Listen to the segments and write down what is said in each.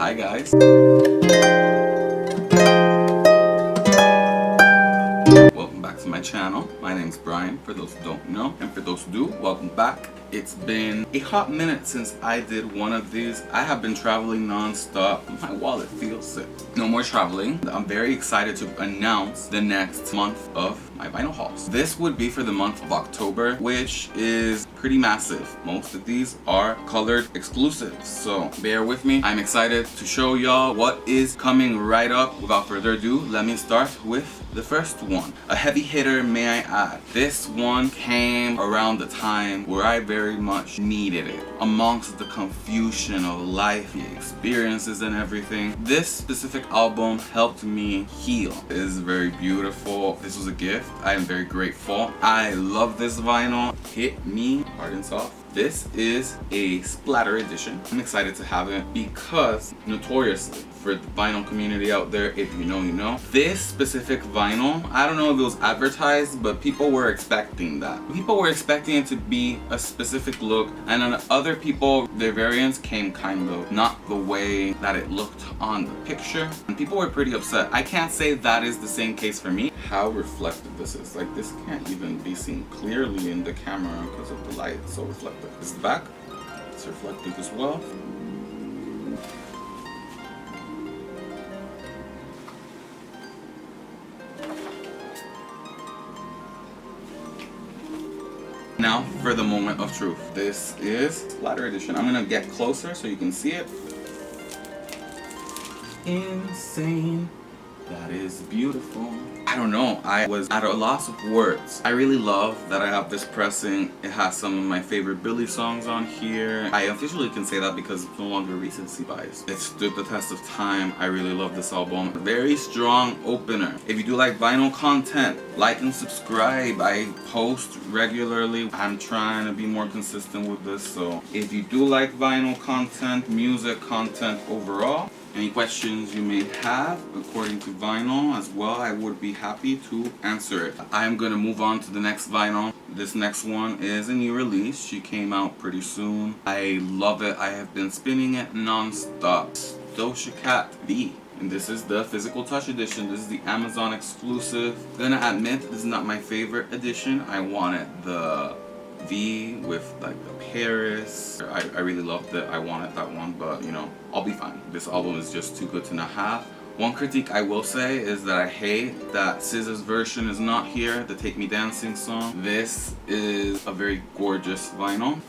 Hi guys. Welcome back to my channel. My name's Brian, for those who don't know. And for those who do, welcome back. It's been a hot minute since I did one of these. I have been traveling non-stop. My wallet feels sick. No more traveling. I'm very excited to announce the next month of my vinyl hauls. This would be for the month of October, which is pretty massive. Most of these are colored exclusives, so bear with me. I'm excited to show y'all what is coming right up. Without further ado, let me start with the first one. A heavy hitter, may I add. This one came around the time where I very much needed it. Amongst the confusion of life, the experiences and everything, this specific album helped me heal. It is very beautiful. This was a gift. I am very grateful. I love this vinyl. Hit me hard and soft. This is a Splatter edition. I'm excited to have it because notoriously, for the vinyl community out there, if you know, you know. This specific vinyl, I don't know if it was advertised, but people were expecting that. People were expecting it to be a specific look, and then other people, their variants came kind of not the way that it looked on the picture, and people were pretty upset. I can't say that is the same case for me. How reflective this is. Like, this can't even be seen clearly in the camera because of the light. It's so reflective. This is the back. It's reflective as well. Now for the moment of truth. This is Splatter edition. I'm gonna get closer so you can see it. Insane. That is beautiful. I don't know, I was at a loss of words. I really love that I have this pressing. It has some of my favorite Billie songs on here. I officially can say that because it's no longer recency bias. It stood the test of time. I really love this album. Very strong opener. If you do like vinyl content, like and subscribe. I post regularly. I'm trying to be more consistent with this, so if you do like vinyl content, music content overall, any questions you may have according to vinyl as well, I would be happy to answer it. I'm gonna move on to the next vinyl. This next one is a new release. She came out pretty soon. I love it. I have been spinning it non-stop. Doja Cat V. And this is the physical touch edition. This is the Amazon exclusive. Gonna admit, this is not my favorite edition. I wanted the V with like the Paris. I really loved it. I wanted that one, but you know, I'll be fine. This album is just too good to not have. One critique I will say is that I hate that SZA's version is not here, the Take Me Dancing song. This is a very gorgeous vinyl.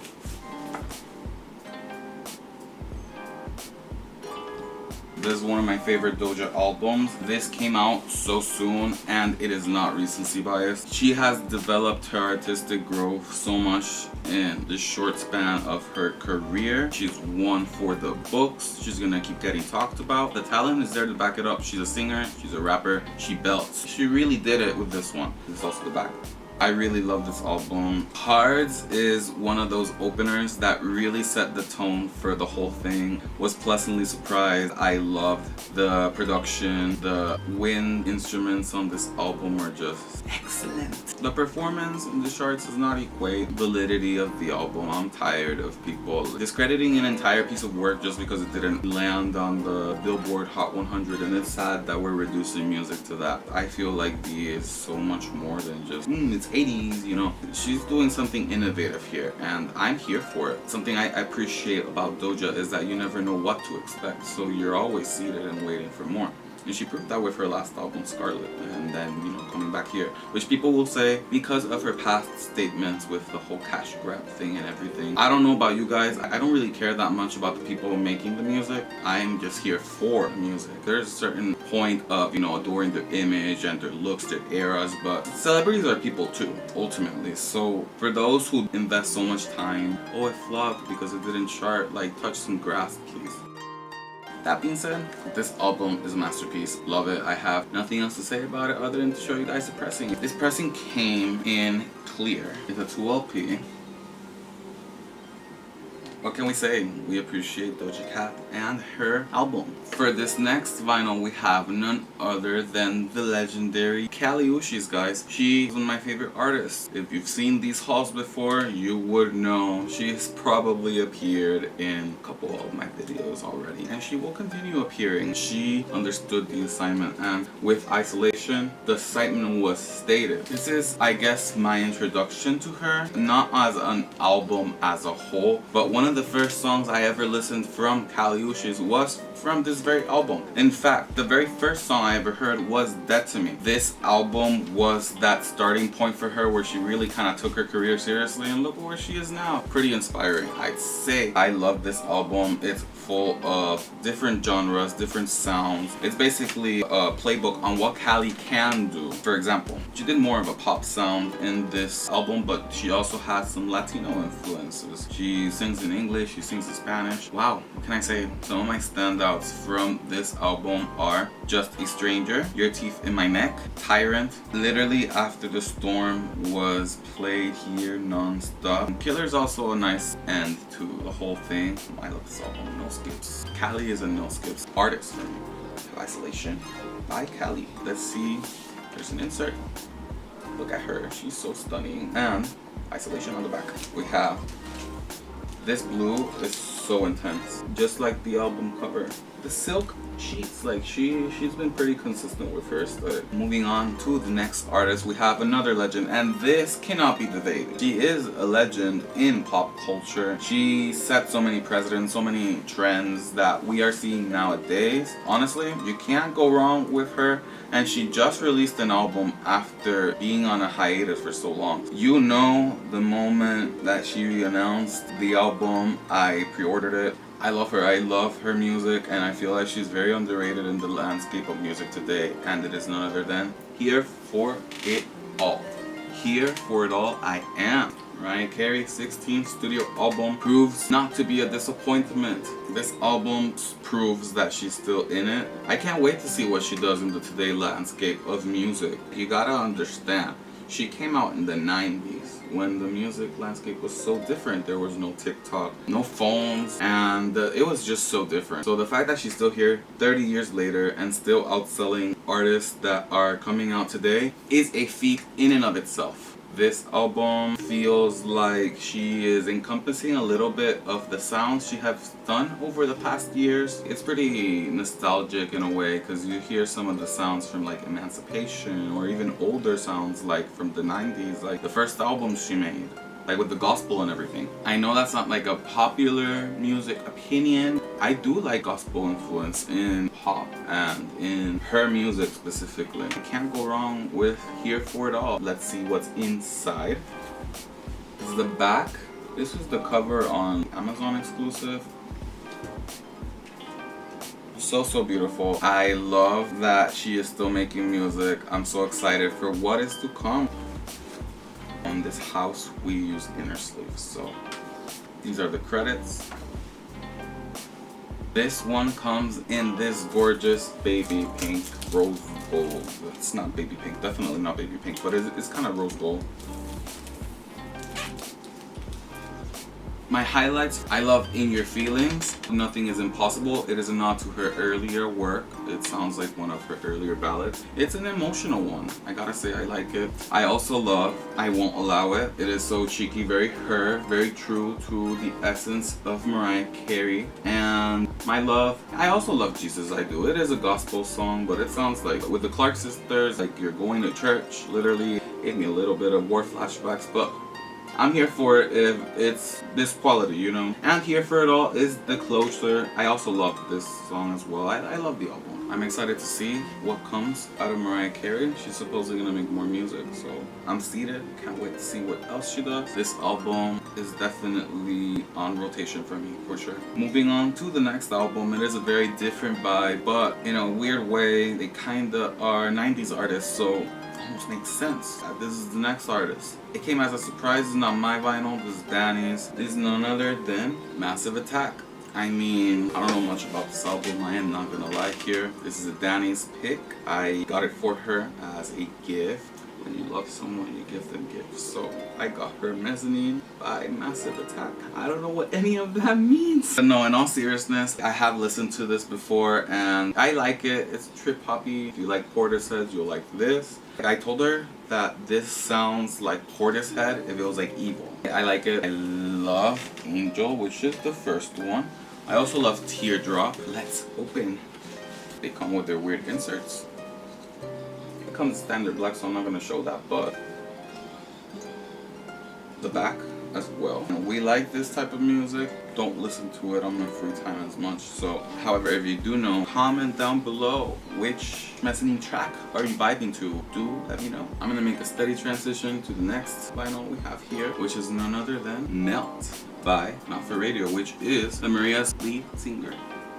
This is one of my favorite Doja albums. This came out so soon and it is not recency biased. She has developed her artistic growth so much in this short span of her career. She's won for the books. She's gonna keep getting talked about. The talent is there to back it up. She's a singer, she's a rapper, she belts. She really did it with this one. This is also the back. I really love this album. Cards is one of those openers that really set the tone for the whole thing. Was pleasantly surprised. I loved the production. The wind instruments on this album are just excellent. The performance in the charts does not equate validity of the album. I'm tired of people discrediting an entire piece of work just because it didn't land on the Billboard Hot 100, and it's sad that we're reducing music to that. I feel like V is so much more than just it's 80s, you know. She's doing something innovative here and I'm here for it. Something I appreciate about Doja is that you never know what to expect, so you're always seated and waiting for more. And she proved that with her last album, Scarlet, and then, you know, coming back here. Which people will say, because of her past statements with the whole cash grab thing and everything. I don't know about you guys, I don't really care that much about the people making the music. I'm just here for music. There's a certain point of, you know, adoring their image and their looks, their eras, but celebrities are people too, ultimately. So for those who invest so much time, oh, it flopped because it didn't chart, like, touch some grass, please. That being said, this album is a masterpiece. Love it. I have nothing else to say about it other than to show you guys the pressing. This pressing came in clear. It's a 2LP. what can we say? We appreciate Doja Cat and her album. For this next vinyl, we have none other than the legendary Uchis, guys. She's one of my favorite artists. If you've seen these hauls before, you would know she's probably appeared in a couple of my videos already, and she will continue appearing. She understood the assignment, and with Isolation, the assignment was stated. This is, I guess, my introduction to her, not as an album as a whole, but one of the first songs I ever listened from Uchis was from this very album. In fact, the very first song I ever heard was Dead to Me. This album was that starting point for her where she really kind of took her career seriously, and look where she is now. Pretty inspiring, I'd say. I love this album. It's full of different genres, different sounds. It's basically a playbook on what Cali can do. For example, she did more of a pop sound in this album, but she also has some Latino influences. She sings in English, she sings in Spanish. Wow, what can I say? Some of my standouts from this album are Just a Stranger, Your Teeth in My Neck, Tyrant, Literally After the Storm was played here non-stop. Killer's also a nice end to the whole thing. I love this album, no skips. Cali is a no skips artist for me. Isolation by Cali. Let's see, there's an insert. Look at her, she's so stunning. And Isolation on the back. We have this blue is so intense, just like the album cover. The silk sheets, like she's been pretty consistent with her aesthetic. Moving on to the next artist, we have another legend, and this cannot be debated. She is a legend in pop culture. She set so many precedents, so many trends that we are seeing nowadays. Honestly, you can't go wrong with her. And she just released an album after being on a hiatus for so long. You know, the moment that she announced the album, I pre-ordered it. I love her. I love her music, and I feel like she's very underrated in the landscape of music today. And it is none other than Here for It All. Here for It All, I am. Mariah Carey's 16th studio album proves not to be a disappointment. This album proves that she's still in it. I can't wait to see what she does in the today landscape of music. You gotta understand, she came out in the 90s when the music landscape was so different. There was no TikTok, no phones, and it was just so different. So the fact that she's still here 30 years later and still outselling artists that are coming out today is a feat in and of itself. This album feels like she is encompassing a little bit of the sounds she has done over the past years. It's pretty nostalgic in a way, because you hear some of the sounds from like Emancipation, or even older sounds like from the 90s, like the first albums she made, like with the gospel and everything. I know that's not like a popular music opinion. I do like gospel influence in pop and in her music specifically. I can't go wrong with Here for It All. Let's see what's inside. This is the back. This is the cover on Amazon exclusive. So beautiful. I love that she is still making music. I'm so excited for what is to come. On this house we use inner sleeves, so these are the credits. This one comes in this gorgeous baby pink rose gold. It's not baby pink, definitely not baby pink, but it's kind of rose gold. My highlights, I love In Your Feelings, Nothing Is Impossible. It is a nod to her earlier work. It sounds like one of her earlier ballads. It's an emotional one. I gotta say I like it. I also love I Won't Allow It. It is so cheeky, very her, very true to the essence of Mariah Carey. And my love, I also love Jesus I Do. It is a gospel song, but it sounds like with the Clark sisters, like you're going to church. Literally gave me a little bit of war flashbacks, but I'm here for it if it's this quality, you know. And Here for It All is the closure. I also love this song as well. I love the album. I'm excited to see what comes out of Mariah Carey. She's supposedly gonna make more music, so I'm seated. Can't wait to see what else she does. This album is definitely on rotation for me, for sure. Moving on to the next album, it is a very different vibe, but in a weird way, they kinda are 90s artists, so almost makes sense. This is the next artist. It came as a surprise. It's not my vinyl. This is Danny's. This is none other than Massive Attack. I mean, I don't know much about this album. I am not gonna lie here. This is a Danny's pick. I got it for her as a gift When you love someone, you give them gifts. So I got her Mezzanine by Massive Attack. I don't know what any of that means. But no, in all seriousness, I have listened to this before and I like it. It's trip hoppy. If you like Portishead, you'll like this. I told her that this sounds like Portishead if it was like evil. I like it. I love Angel, which is the first one. I also love Teardrop. Let's open. They come with their weird inserts. It comes standard black, so I'm not going to show that, but the back as well. And we like this type of music. Don't listen to it on my free time as much. So, however, if you do know, comment down below which Mezzanine track are you vibing to. Do let me know. I'm going to make a steady transition to the next vinyl we have here, which is none other than Melt by Not For Radio, which is the Mariah's lead singer.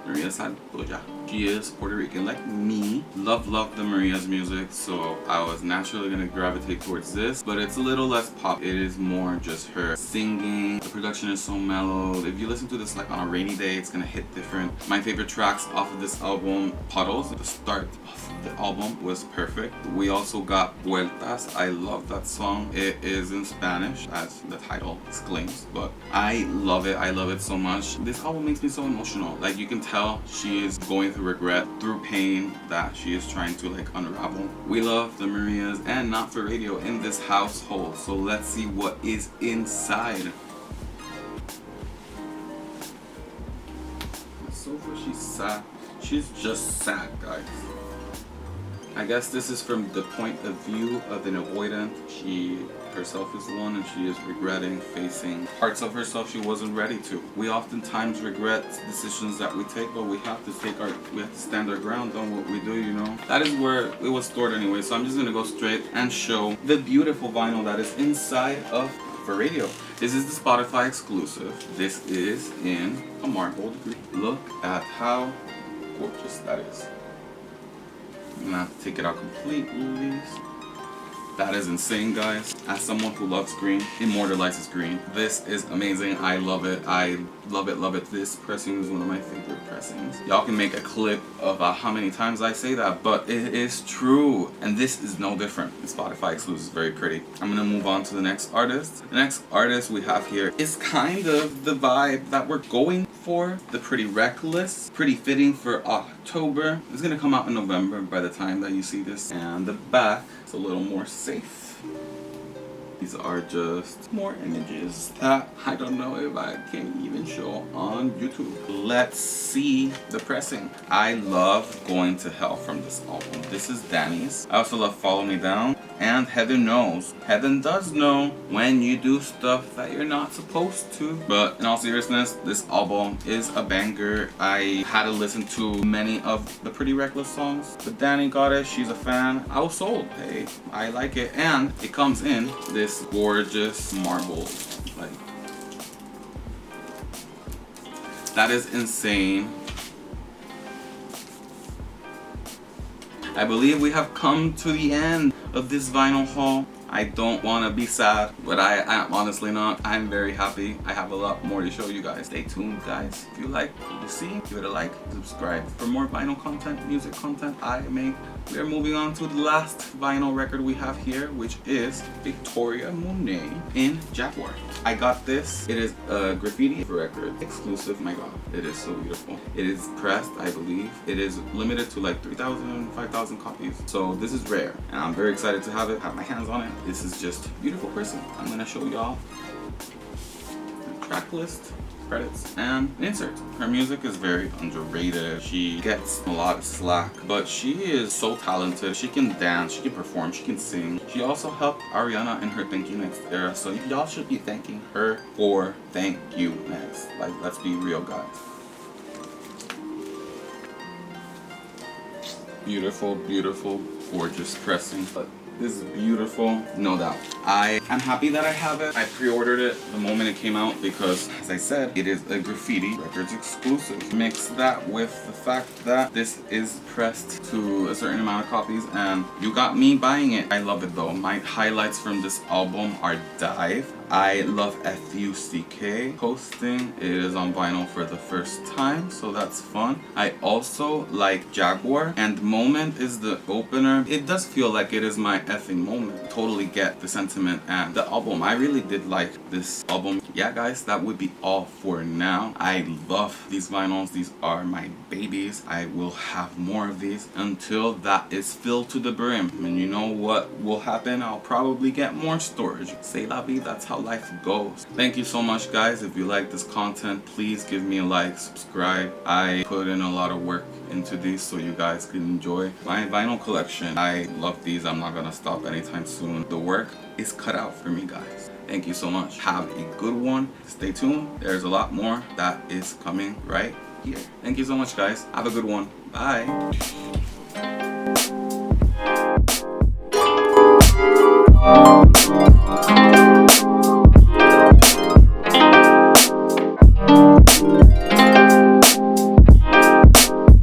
Mariah side Doja. She is Puerto Rican like me. Love the Mariah's music, so I was naturally gonna gravitate towards this, but it's a little less pop. It is more just her singing. The production is so mellow. If you listen to this like on a rainy day, it's gonna hit different. My favorite tracks off of this album, Puddles. The start of the album was perfect. We also got Vueltas. I love that song. It is in Spanish, as the title exclaims, but I love it. I love it so much. This album makes me so emotional. Like, you can tell she is going through regret, through pain that she is trying to like unravel. We love the Mariahs and Not For Radio in this household, so let's see what is inside. So far she's sad. She's just sad, guys. I guess this is from the point of view of an avoidant. She herself is one and she is regretting facing parts of herself she wasn't ready to. We oftentimes regret decisions that we take, but we have to stand our ground on what we do, you know. That is where it was stored anyway, so I'm just gonna go straight and show the beautiful vinyl that is inside of For Radio. This is the Spotify exclusive. This is in a marble degree. Look at how gorgeous that is. I'm gonna have to take it out completely. That is insane, guys. As someone who loves green, immortalizes green, this is amazing. I love it. I love it, love it. This pressing is one of my favorite pressings. Y'all can make a clip of how many times I say that, but it is true. And this is no different. The Spotify exclusive is very pretty. I'm gonna move on to the next artist. The next artist we have here is kind of the vibe that we're going for. The Pretty Reckless. Pretty fitting for October. It's gonna come out in November by the time that you see this. And the back is a little more safe. These are just more images that I don't know if I can even show on YouTube. Let's see the pressing. I love Going to Hell from this album. This is Danny's. I also love Follow Me Down and Heaven Knows. Heaven does know when you do stuff that you're not supposed to. But in all seriousness, this album is a banger. I had to listen to many of the Pretty Reckless songs, but Danny got it. She's a fan. I was sold. Hey, I like it. And it comes in this gorgeous marble. Like, that is insane. I believe we have come to the end of this vinyl haul. I don't want to be sad, but I am honestly not. I'm very happy. I have a lot more to show you guys. Stay tuned, guys. If you like what you see, give it a like, subscribe for more vinyl content, music content I make. We are moving on to the last vinyl record we have here, which is Victoria Monet in Jaguar. I got this. It is a Graffiti record exclusive. My god, it is so beautiful. It is pressed, I believe. It is limited to like 3,000, 5,000 copies. So this is rare, and I'm very excited to have it, have my hands on it. This is just beautiful pressing. I'm gonna show y'all the track list, credits, and an insert. Her music is very underrated. She gets a lot of slack, but she is so talented. She can dance, she can perform, she can sing. She also helped Ariana in her Thank You Next era, so y'all should be thanking her for Thank You Next. Like, let's be real, guys. Beautiful, beautiful, gorgeous pressing. But this is beautiful, no doubt. I am happy that I have it. I pre-ordered it the moment it came out because, as I said, it is a Graffiti Records exclusive. Mix that with the fact that this is pressed to a certain amount of copies and you got me buying it. I love it though. My highlights from this album are Dive. I love FUCK posting. It is on vinyl for the first time, so that's fun. I also like Jaguar, and Moment is the opener. It does feel like it is my effing moment. Totally get the sentiment and the album. I really did like this album. Yeah guys, that would be all for now. I love these vinyls. These are my babies. I will have more of these until that is filled to the brim. And you know what will happen? I'll probably get more storage. C'est la vie, that's how life goes. Thank you so much guys. If you like this content, please give me a like, subscribe. I put in a lot of work into these so you guys can enjoy my vinyl collection. I love these. I'm not gonna stop anytime soon. The work is cut out for me guys. Thank you so much. Have a good one. Stay tuned. There's a lot more that is coming right here. Thank you so much guys. Have a good one. Bye.